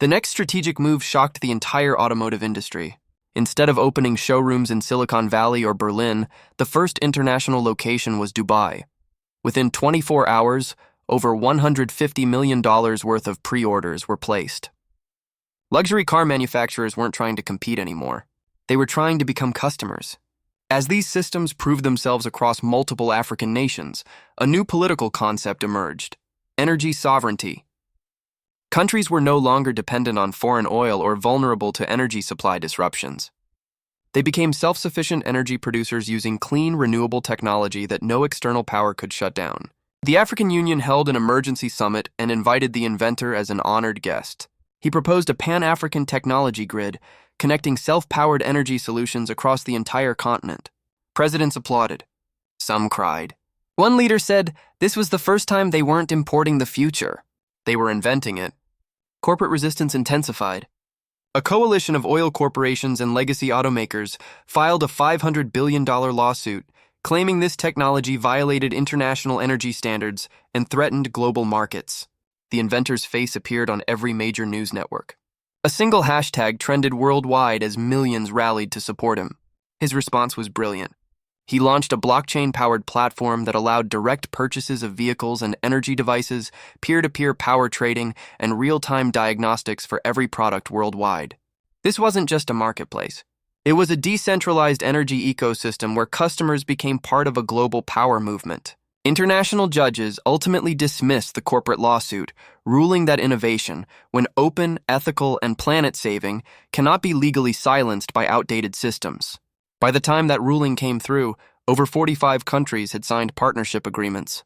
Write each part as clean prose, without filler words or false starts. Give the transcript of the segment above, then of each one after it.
The next strategic move shocked the entire automotive industry. Instead of opening showrooms in Silicon Valley or Berlin, the first international location was Dubai. Within 24 hours, over $150 million worth of pre-orders were placed. Luxury car manufacturers weren't trying to compete anymore. They were trying to become customers. As these systems proved themselves across multiple African nations, a new political concept emerged: energy sovereignty. Countries were no longer dependent on foreign oil or vulnerable to energy supply disruptions. They became self-sufficient energy producers using clean, renewable technology that no external power could shut down. The African Union held an emergency summit and invited the inventor as an honored guest. He proposed a pan-African technology grid, connecting self-powered energy solutions across the entire continent. Presidents applauded. Some cried. One leader said this was the first time they weren't importing the future. They were inventing it. Corporate resistance intensified. A coalition of oil corporations and legacy automakers filed a $500 billion lawsuit, claiming this technology violated international energy standards and threatened global markets. The inventor's face appeared on every major news network. A single hashtag trended worldwide as millions rallied to support him. His response was brilliant. He launched a blockchain-powered platform that allowed direct purchases of vehicles and energy devices, peer-to-peer power trading, and real-time diagnostics for every product worldwide. This wasn't just a marketplace. It was a decentralized energy ecosystem where customers became part of a global power movement. International judges ultimately dismissed the corporate lawsuit, ruling that innovation, when open, ethical, and planet-saving, cannot be legally silenced by outdated systems. By the time that ruling came through, over 45 countries had signed partnership agreements.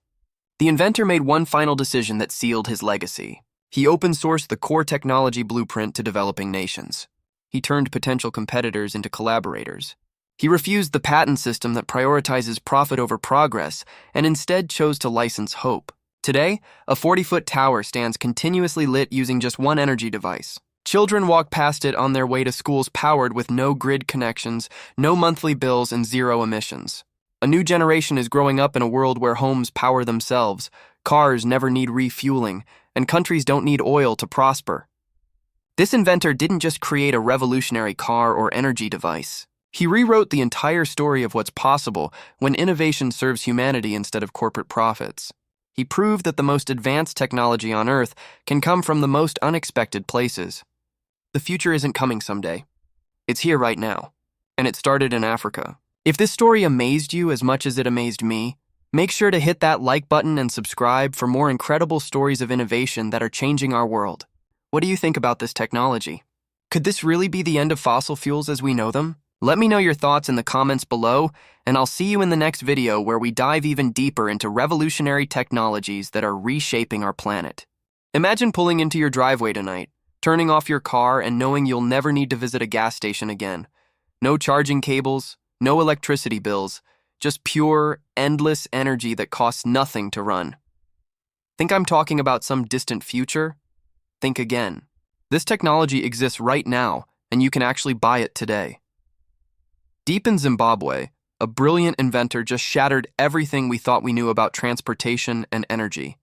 The inventor made one final decision that sealed his legacy. He open-sourced the core technology blueprint to developing nations. He turned potential competitors into collaborators. He refused the patent system that prioritizes profit over progress and instead chose to license hope. Today, a 40-foot tower stands continuously lit using just one energy device. Children walk past it on their way to schools powered with no grid connections, no monthly bills, and zero emissions. A new generation is growing up in a world where homes power themselves, cars never need refueling, and countries don't need oil to prosper. This inventor didn't just create a revolutionary car or energy device. He rewrote the entire story of what's possible when innovation serves humanity instead of corporate profits. He proved that the most advanced technology on Earth can come from the most unexpected places. The future isn't coming someday. It's here right now. And it started in Africa. If this story amazed you as much as it amazed me, make sure to hit that like button and subscribe for more incredible stories of innovation that are changing our world. What do you think about this technology? Could this really be the end of fossil fuels as we know them? Let me know your thoughts in the comments below, and I'll see you in the next video where we dive even deeper into revolutionary technologies that are reshaping our planet. Imagine pulling into your driveway tonight, turning off your car and knowing you'll never need to visit a gas station again. No charging cables, no electricity bills, just pure, endless energy that costs nothing to run. Think I'm talking about some distant future? Think again. This technology exists right now, and you can actually buy it today. Deep in Zimbabwe, a brilliant inventor just shattered everything we thought we knew about transportation and energy.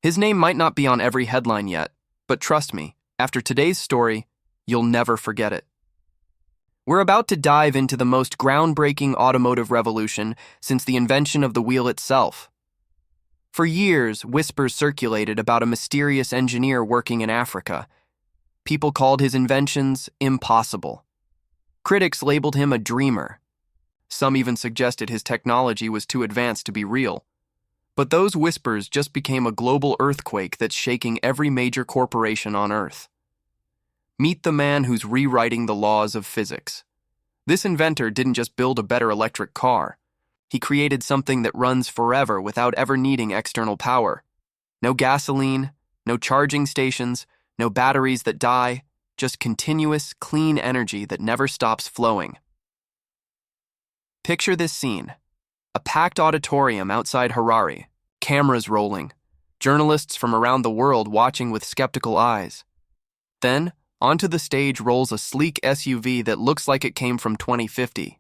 His name might not be on every headline yet, but trust me, after today's story, you'll never forget it. We're about to dive into the most groundbreaking automotive revolution since the invention of the wheel itself. For years, whispers circulated about a mysterious engineer working in Africa. People called his inventions impossible. Critics labeled him a dreamer. Some even suggested his technology was too advanced to be real. But those whispers just became a global earthquake that's shaking every major corporation on Earth. Meet the man who's rewriting the laws of physics. This inventor didn't just build a better electric car. He created something that runs forever without ever needing external power. No gasoline, no charging stations, no batteries that die, just continuous, clean energy that never stops flowing. Picture this scene. A packed auditorium outside Harare, cameras rolling, journalists from around the world watching with skeptical eyes. Then, onto the stage rolls a sleek SUV that looks like it came from 2050.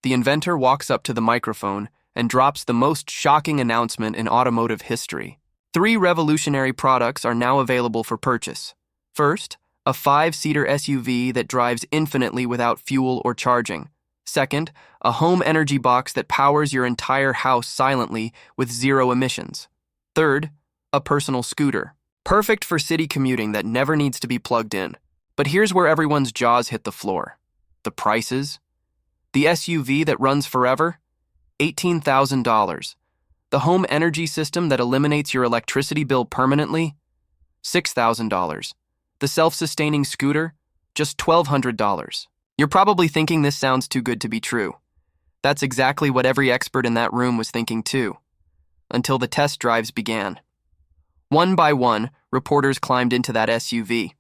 The inventor walks up to the microphone and drops the most shocking announcement in automotive history. 3 revolutionary products are now available for purchase. First, a 5-seater SUV that drives infinitely without fuel or charging. Second, a home energy box that powers your entire house silently with zero emissions. Third, a personal scooter. Perfect for city commuting that never needs to be plugged in. But here's where everyone's jaws hit the floor. The prices. The SUV that runs forever? $18,000. The home energy system that eliminates your electricity bill permanently? $6,000. The self-sustaining scooter? Just $1,200. You're probably thinking this sounds too good to be true. That's exactly what every expert in that room was thinking too, until the test drives began. One by one, reporters climbed into that SUV.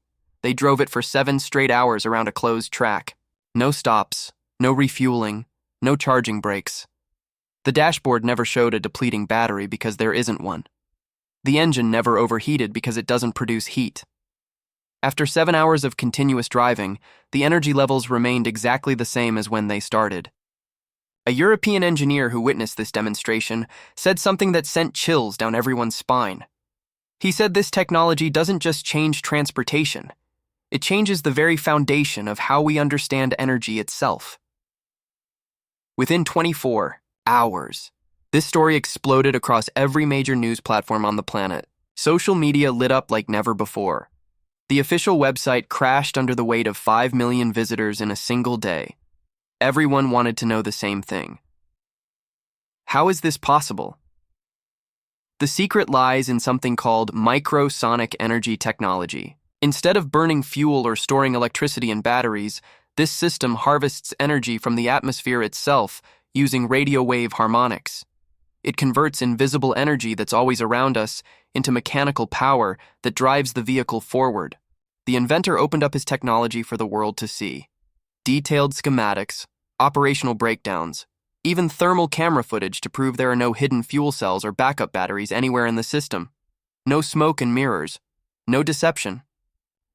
They drove it for 7 straight hours around a closed track. No stops, no refueling, no charging breaks. The dashboard never showed a depleting battery because there isn't one. The engine never overheated because it doesn't produce heat. After 7 hours of continuous driving, the energy levels remained exactly the same as when they started. A European engineer who witnessed this demonstration said something that sent chills down everyone's spine. He said this technology doesn't just change transportation, it changes the very foundation of how we understand energy itself. Within 24 hours, this story exploded across every major news platform on the planet. Social media lit up like never before. The official website crashed under the weight of 5 million visitors in a single day. Everyone wanted to know the same thing. How is this possible? The secret lies in something called microsonic energy technology. Instead of burning fuel or storing electricity in batteries, this system harvests energy from the atmosphere itself using radio wave harmonics. It converts invisible energy that's always around us into mechanical power that drives the vehicle forward. The inventor opened up his technology for the world to see. Detailed schematics, operational breakdowns, even thermal camera footage to prove there are no hidden fuel cells or backup batteries anywhere in the system. No smoke and mirrors. No deception.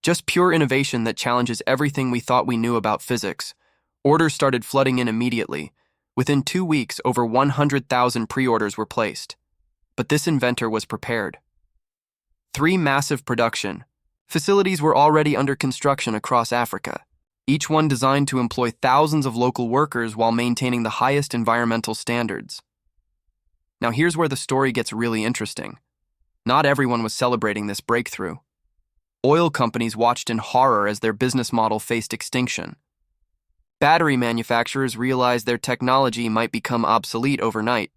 Just pure innovation that challenges everything we thought we knew about physics. Orders started flooding in immediately. Within 2 weeks, over 100,000 pre-orders were placed. But this inventor was prepared. 3 massive production facilities were already under construction across Africa, each one designed to employ thousands of local workers while maintaining the highest environmental standards. Now here's where the story gets really interesting. Not everyone was celebrating this breakthrough. Oil companies watched in horror as their business model faced extinction. Battery manufacturers realized their technology might become obsolete overnight.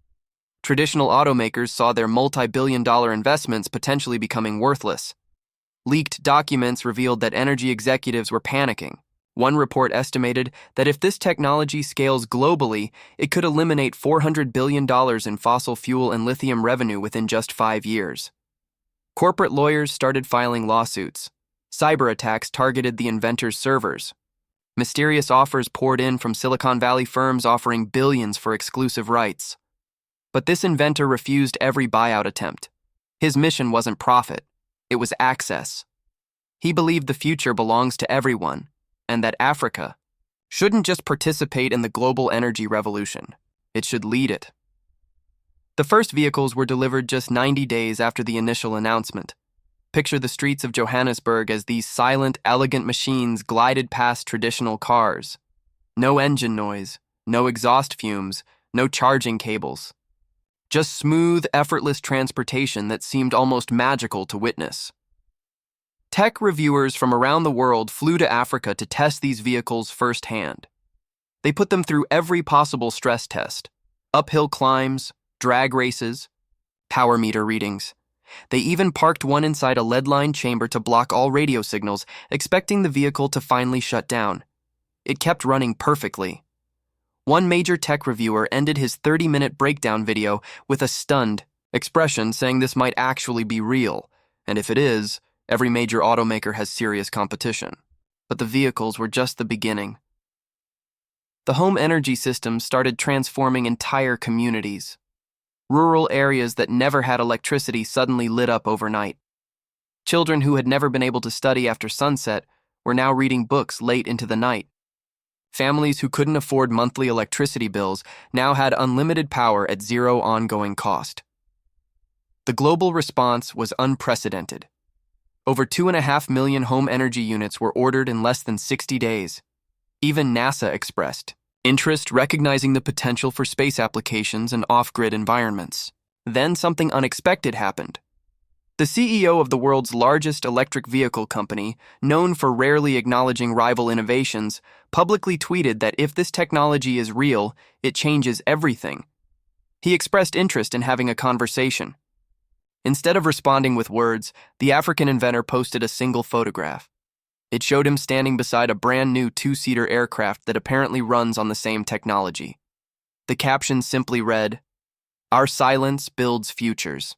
Traditional automakers saw their multi-billion-dollar investments potentially becoming worthless. Leaked documents revealed that energy executives were panicking. One report estimated that if this technology scales globally, it could eliminate $400 billion in fossil fuel and lithium revenue within just 5 years. Corporate lawyers started filing lawsuits. Cyber attacks targeted the inventor's servers. Mysterious offers poured in from Silicon Valley firms offering billions for exclusive rights. But this inventor refused every buyout attempt. His mission wasn't profit, it was access. He believed the future belongs to everyone, and that Africa shouldn't just participate in the global energy revolution, it should lead it. The first vehicles were delivered just 90 days after the initial announcement. Picture the streets of Johannesburg as these silent, elegant machines glided past traditional cars. No engine noise, no exhaust fumes, no charging cables. Just smooth, effortless transportation that seemed almost magical to witness. Tech reviewers from around the world flew to Africa to test these vehicles firsthand. They put them through every possible stress test: uphill climbs, drag races, power meter readings. They even parked one inside a lead-lined chamber to block all radio signals, expecting the vehicle to finally shut down. It kept running perfectly. One major tech reviewer ended his 30-minute breakdown video with a stunned expression saying this might actually be real, and if it is, every major automaker has serious competition. But the vehicles were just the beginning. The home energy system started transforming entire communities. Rural areas that never had electricity suddenly lit up overnight. Children who had never been able to study after sunset were now reading books late into the night. Families who couldn't afford monthly electricity bills now had unlimited power at zero ongoing cost. The global response was unprecedented. Over 2.5 million home energy units were ordered in less than 60 days. Even NASA expressed interest, recognizing the potential for space applications and off-grid environments. Then something unexpected happened. The CEO of the world's largest electric vehicle company, known for rarely acknowledging rival innovations, publicly tweeted that if this technology is real, it changes everything. He expressed interest in having a conversation. Instead of responding with words, the African inventor posted a single photograph. It showed him standing beside a brand new two-seater aircraft that apparently runs on the same technology. The caption simply read, "Our silence builds futures."